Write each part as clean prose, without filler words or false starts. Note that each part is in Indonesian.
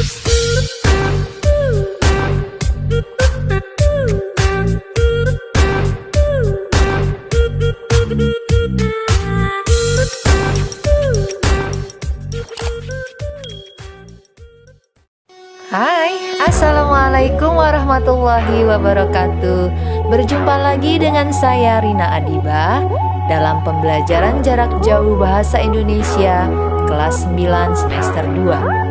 Hai, Assalamualaikum warahmatullahi wabarakatuh. Berjumpa lagi dengan saya Rina Adiba dalam pembelajaran jarak jauh Bahasa Indonesia kelas 9 semester 2.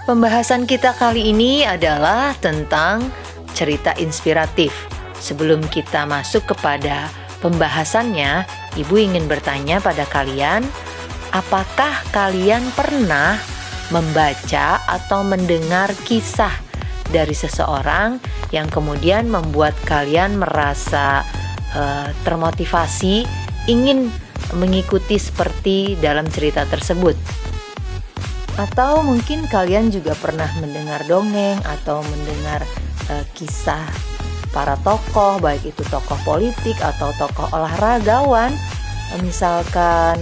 Pembahasan kita kali ini adalah tentang cerita inspiratif. Sebelum kita masuk kepada pembahasannya, Ibu ingin bertanya pada kalian, apakah kalian pernah membaca atau mendengar kisah dari seseorang yang kemudian membuat kalian merasa termotivasi ingin mengikuti seperti dalam cerita tersebut? Atau mungkin kalian juga pernah mendengar dongeng atau mendengar kisah para tokoh, baik itu tokoh politik atau tokoh olahragawan, misalkan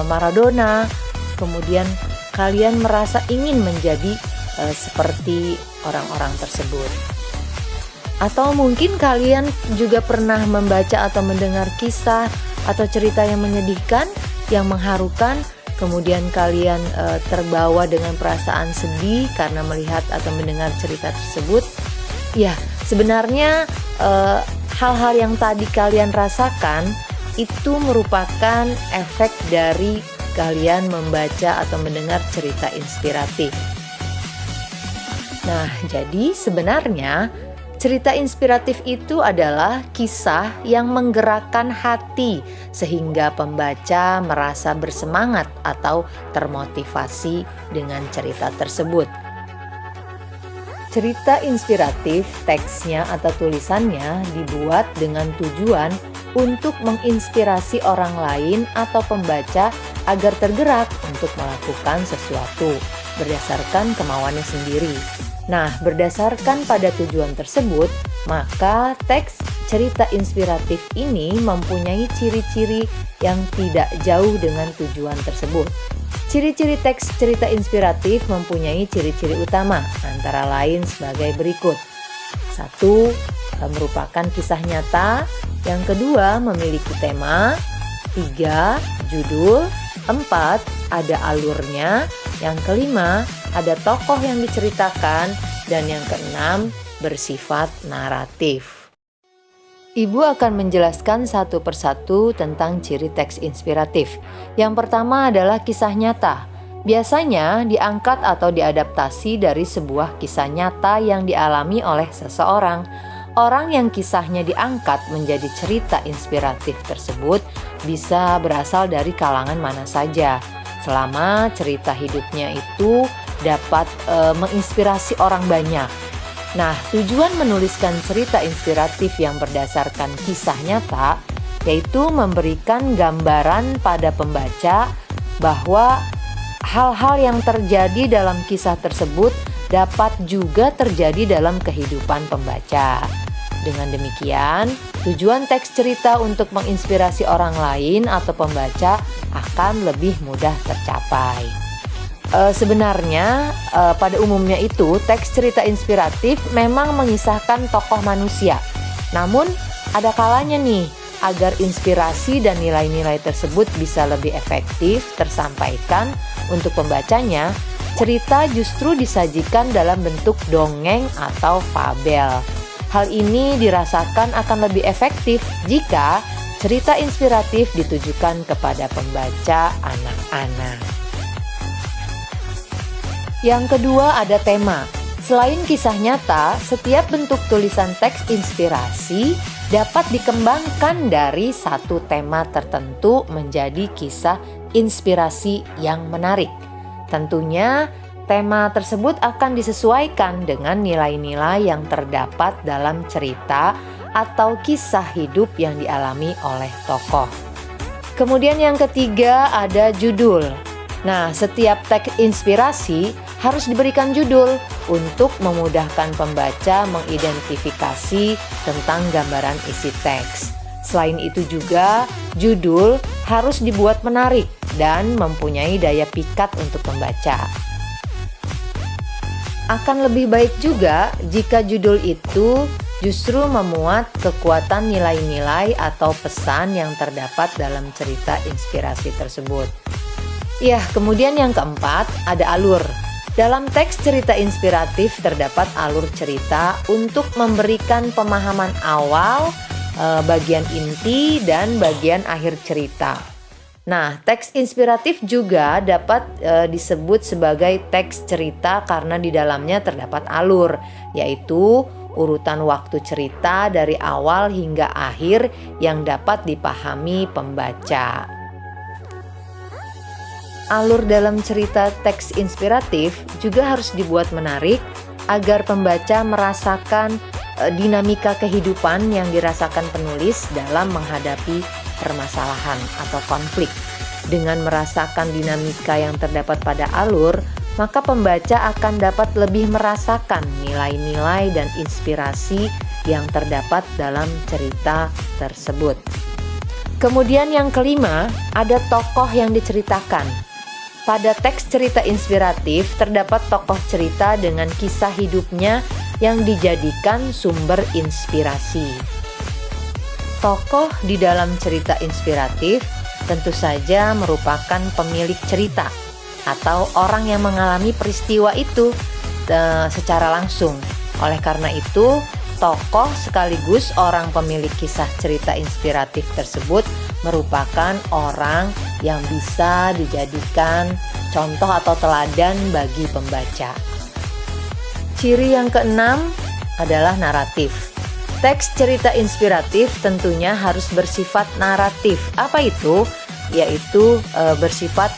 Maradona, kemudian kalian merasa ingin menjadi seperti orang-orang tersebut. Atau mungkin kalian juga pernah membaca atau mendengar kisah atau cerita yang menyedihkan, yang mengharukan, kemudian kalian terbawa dengan perasaan sedih karena melihat atau mendengar cerita tersebut. Ya, sebenarnya hal-hal yang tadi kalian rasakan itu merupakan efek dari kalian membaca atau mendengar cerita inspiratif. Nah, jadi sebenarnya cerita inspiratif itu adalah kisah yang menggerakkan hati sehingga pembaca merasa bersemangat atau termotivasi dengan cerita tersebut. Cerita inspiratif, teksnya atau tulisannya dibuat dengan tujuan untuk menginspirasi orang lain atau pembaca agar tergerak untuk melakukan sesuatu berdasarkan kemauannya sendiri. Nah, berdasarkan pada tujuan tersebut, maka teks cerita inspiratif ini mempunyai ciri-ciri yang tidak jauh dengan tujuan tersebut. Ciri-ciri teks cerita inspiratif mempunyai ciri-ciri utama, antara lain sebagai berikut. 1. Merupakan kisah nyata. Yang kedua, memiliki tema. 3. Judul. 4. Ada alurnya. Yang kelima, ada tokoh yang diceritakan. Dan yang keenam, bersifat naratif. Ibu akan menjelaskan satu persatu tentang ciri teks inspiratif. Yang pertama adalah kisah nyata. Biasanya diangkat atau diadaptasi dari sebuah kisah nyata yang dialami oleh seseorang. Orang yang kisahnya diangkat menjadi cerita inspiratif tersebut bisa berasal dari kalangan mana saja, selama cerita hidupnya itu dapat menginspirasi orang banyak. Nah, tujuan menuliskan cerita inspiratif yang berdasarkan kisah nyata yaitu memberikan gambaran pada pembaca bahwa hal-hal yang terjadi dalam kisah tersebut dapat juga terjadi dalam kehidupan pembaca. Dengan demikian, tujuan teks cerita untuk menginspirasi orang lain atau pembaca akan lebih mudah tercapai. Sebenarnya pada umumnya itu teks cerita inspiratif memang mengisahkan tokoh manusia. Namun ada kalanya nih, agar inspirasi dan nilai-nilai tersebut bisa lebih efektif tersampaikan untuk pembacanya, cerita justru disajikan dalam bentuk dongeng atau fabel. Hal ini dirasakan akan lebih efektif jika cerita inspiratif ditujukan kepada pembaca anak-anak. Yang kedua, ada tema. Selain kisah nyata, setiap bentuk tulisan teks inspirasi dapat dikembangkan dari satu tema tertentu menjadi kisah inspirasi yang menarik. Tentunya, tema tersebut akan disesuaikan dengan nilai-nilai yang terdapat dalam cerita atau kisah hidup yang dialami oleh tokoh. Kemudian yang ketiga, ada judul. Nah, setiap teks inspirasi harus diberikan judul untuk memudahkan pembaca mengidentifikasi tentang gambaran isi teks. Selain itu juga, judul harus dibuat menarik dan mempunyai daya pikat untuk pembaca. Akan lebih baik juga jika judul itu justru memuat kekuatan nilai-nilai atau pesan yang terdapat dalam cerita inspirasi tersebut. Ya, kemudian yang keempat ada alur. Dalam teks cerita inspiratif terdapat alur cerita untuk memberikan pemahaman awal, bagian inti, dan bagian akhir cerita. Nah, teks inspiratif juga dapat disebut sebagai teks cerita karena di dalamnya terdapat alur, yaitu urutan waktu cerita dari awal hingga akhir yang dapat dipahami pembaca. Alur dalam cerita teks inspiratif juga harus dibuat menarik agar pembaca merasakan dinamika kehidupan yang dirasakan penulis dalam menghadapi permasalahan atau konflik. Dengan merasakan dinamika yang terdapat pada alur, maka pembaca akan dapat lebih merasakan nilai-nilai dan inspirasi yang terdapat dalam cerita tersebut. Kemudian yang kelima, ada tokoh yang diceritakan. Pada teks cerita inspiratif terdapat tokoh cerita dengan kisah hidupnya yang dijadikan sumber inspirasi. Tokoh di dalam cerita inspiratif tentu saja merupakan pemilik cerita atau orang yang mengalami peristiwa itu secara langsung. Oleh karena itu, tokoh sekaligus orang pemilik kisah cerita inspiratif tersebut merupakan orang yang bisa dijadikan contoh atau teladan bagi pembaca. Ciri yang keenam adalah naratif. Teks cerita inspiratif tentunya harus bersifat naratif. Apa itu? Yaitu bersifat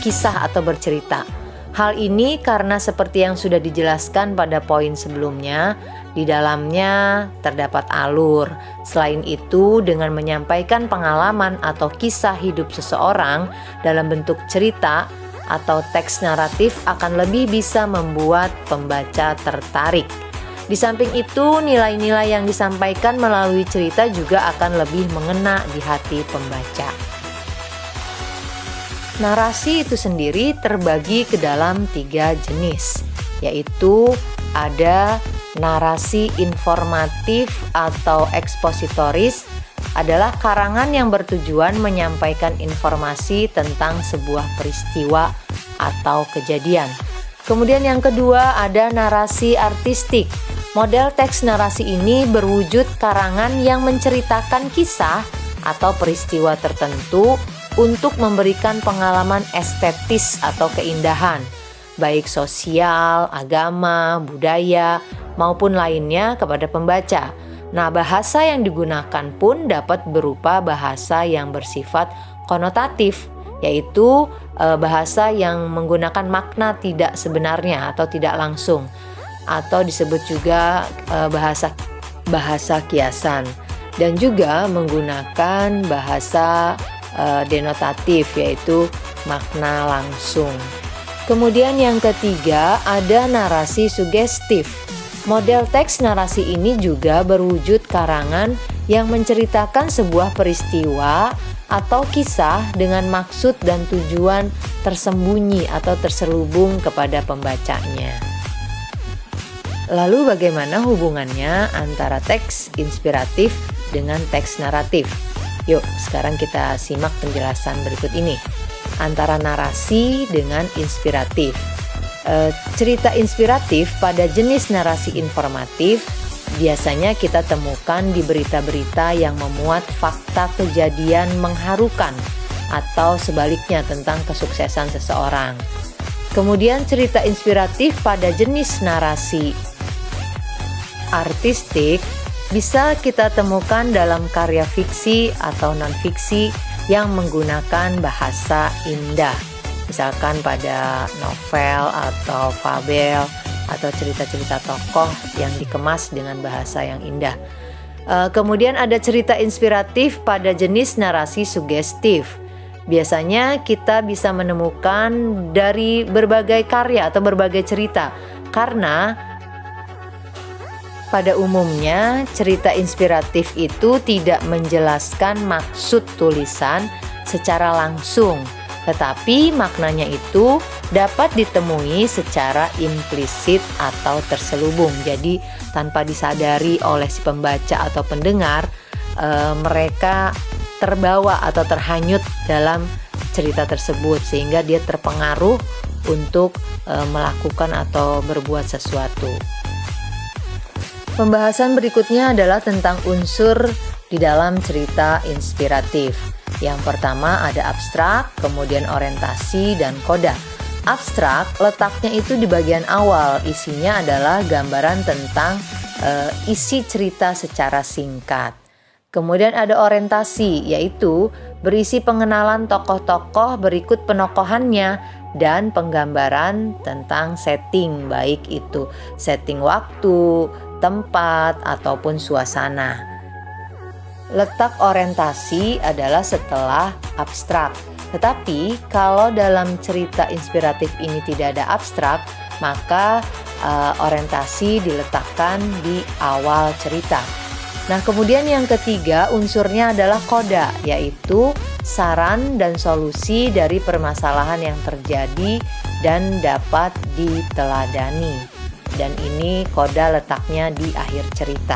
kisah atau bercerita. Hal ini karena seperti yang sudah dijelaskan pada poin sebelumnya, di dalamnya terdapat alur. Selain itu, dengan menyampaikan pengalaman atau kisah hidup seseorang dalam bentuk cerita atau teks naratif akan lebih bisa membuat pembaca tertarik. Di samping itu, nilai-nilai yang disampaikan melalui cerita juga akan lebih mengena di hati pembaca. Narasi itu sendiri terbagi ke dalam 3 jenis, yaitu ada narasi informatif atau ekspositoris, adalah karangan yang bertujuan menyampaikan informasi tentang sebuah peristiwa atau kejadian. Kemudian yang kedua ada narasi artistik. Model teks narasi ini berwujud karangan yang menceritakan kisah atau peristiwa tertentu untuk memberikan pengalaman estetis atau keindahan, baik sosial, agama, budaya, maupun lainnya kepada pembaca. Nah, bahasa yang digunakan pun dapat berupa bahasa yang bersifat konotatif, yaitu bahasa yang menggunakan makna tidak sebenarnya atau tidak langsung, atau disebut juga bahasa kiasan, dan juga menggunakan bahasa denotatif, yaitu makna langsung. Kemudian yang ketiga ada narasi sugestif. Model teks narasi ini juga berwujud karangan yang menceritakan sebuah peristiwa atau kisah dengan maksud dan tujuan tersembunyi atau terselubung kepada pembacanya. Lalu bagaimana hubungannya antara teks inspiratif dengan teks naratif? Yuk, sekarang kita simak penjelasan berikut ini. Antara narasi dengan inspiratif. Cerita inspiratif pada jenis narasi informatif biasanya kita temukan di berita-berita yang memuat fakta kejadian mengharukan atau sebaliknya tentang kesuksesan seseorang. Kemudian cerita inspiratif pada jenis narasi artistik bisa kita temukan dalam karya fiksi atau non-fiksi yang menggunakan bahasa indah. Misalkan pada novel atau fabel atau cerita-cerita tokoh yang dikemas dengan bahasa yang indah. Kemudian ada cerita inspiratif pada jenis narasi sugestif. Biasanya kita bisa menemukan dari berbagai karya atau berbagai cerita, karena pada umumnya, cerita inspiratif itu tidak menjelaskan maksud tulisan secara langsung, tetapi maknanya itu dapat ditemui secara implisit atau terselubung. Jadi tanpa disadari oleh si pembaca atau pendengar, mereka terbawa atau terhanyut dalam cerita tersebut sehingga dia terpengaruh untuk melakukan atau berbuat sesuatu. Pembahasan berikutnya adalah tentang unsur di dalam cerita inspiratif. Yang pertama ada abstrak, kemudian orientasi, dan koda. Abstrak letaknya itu di bagian awal, isinya adalah gambaran tentang isi cerita secara singkat. Kemudian ada orientasi, yaitu berisi pengenalan tokoh-tokoh berikut penokohannya dan penggambaran tentang setting, baik itu setting waktu, tempat, ataupun suasana. Letak orientasi adalah setelah abstrak. Tetapi kalau dalam cerita inspiratif ini tidak ada abstrak, maka orientasi diletakkan di awal cerita. Nah, kemudian yang ketiga unsurnya adalah koda, yaitu saran dan solusi dari permasalahan yang terjadi dan dapat diteladani. Dan ini koda letaknya di akhir cerita.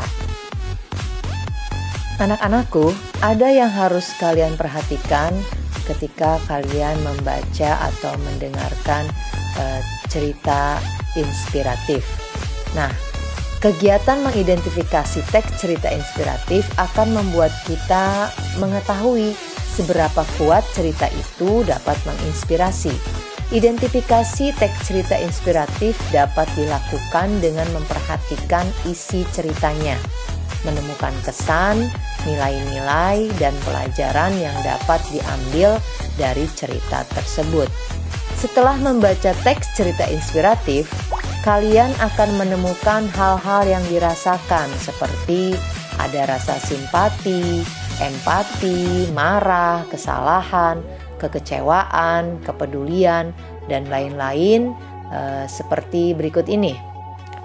Anak-anakku, ada yang harus kalian perhatikan ketika kalian membaca atau mendengarkan cerita inspiratif. Nah, kegiatan mengidentifikasi teks cerita inspiratif akan membuat kita mengetahui seberapa kuat cerita itu dapat menginspirasi. Identifikasi teks cerita inspiratif dapat dilakukan dengan memperhatikan isi ceritanya, menemukan kesan, nilai-nilai, dan pelajaran yang dapat diambil dari cerita tersebut. Setelah membaca teks cerita inspiratif, kalian akan menemukan hal-hal yang dirasakan seperti ada rasa simpati, empati, marah, kesalahan, kekecewaan, kepedulian, dan lain-lain seperti berikut ini.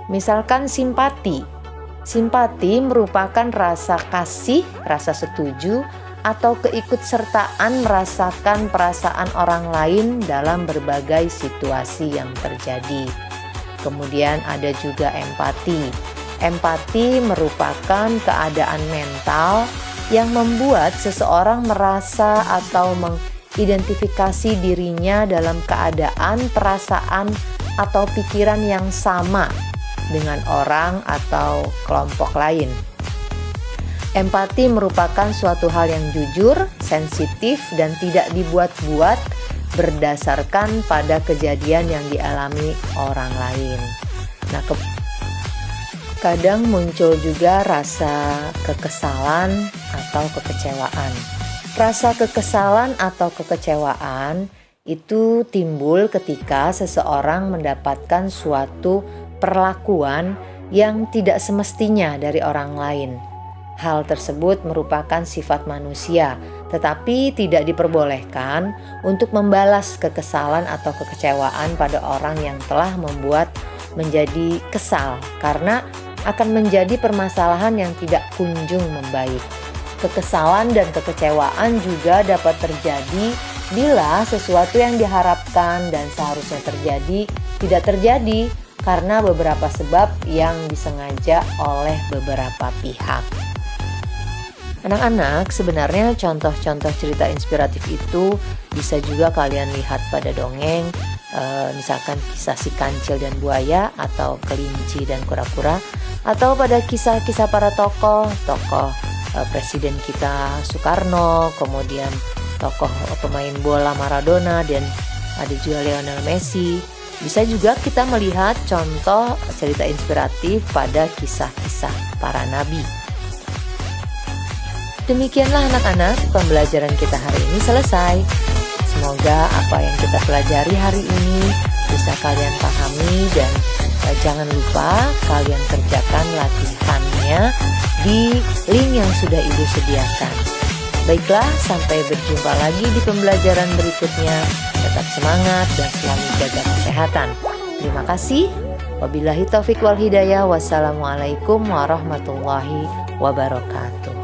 Misalkan simpati. Simpati merupakan rasa kasih, rasa setuju, atau keikutsertaan merasakan perasaan orang lain dalam berbagai situasi yang terjadi. Kemudian ada juga empati. Empati merupakan keadaan mental yang membuat seseorang merasa atau mengidentifikasi dirinya dalam keadaan, perasaan, atau pikiran yang sama dengan orang atau kelompok lain. Empati merupakan suatu hal yang jujur, sensitif, dan tidak dibuat-buat berdasarkan pada kejadian yang dialami orang lain. Nah, kadang muncul juga rasa kekesalan atau kekecewaan. Rasa kekesalan atau kekecewaan itu timbul ketika seseorang mendapatkan suatu perlakuan yang tidak semestinya dari orang lain. Hal tersebut merupakan sifat manusia, tetapi tidak diperbolehkan untuk membalas kekesalan atau kekecewaan pada orang yang telah membuat menjadi kesal, karena akan menjadi permasalahan yang tidak kunjung membaik. Kekesalan dan kekecewaan juga dapat terjadi bila sesuatu yang diharapkan dan seharusnya terjadi tidak terjadi karena beberapa sebab yang disengaja oleh beberapa pihak. Anak-anak, sebenarnya contoh-contoh cerita inspiratif itu bisa juga kalian lihat pada dongeng, misalkan kisah si kancil dan buaya, atau kelinci dan kura-kura, atau pada kisah-kisah para tokoh presiden kita Soekarno, kemudian tokoh pemain bola Maradona, dan ada juga Lionel Messi. Bisa juga kita melihat contoh cerita inspiratif pada kisah-kisah para nabi. Demikianlah anak-anak, pembelajaran kita hari ini selesai. Semoga apa yang kita pelajari hari ini bisa kalian pahami, dan jangan lupa kalian kerjakan latihannya di link yang sudah Ibu sediakan. Baiklah, sampai berjumpa lagi di pembelajaran berikutnya. Tetap semangat dan selalu jaga kesehatan. Terima kasih. Wabillahi taufik wal hidayah. Wassalamualaikum warahmatullahi wabarakatuh.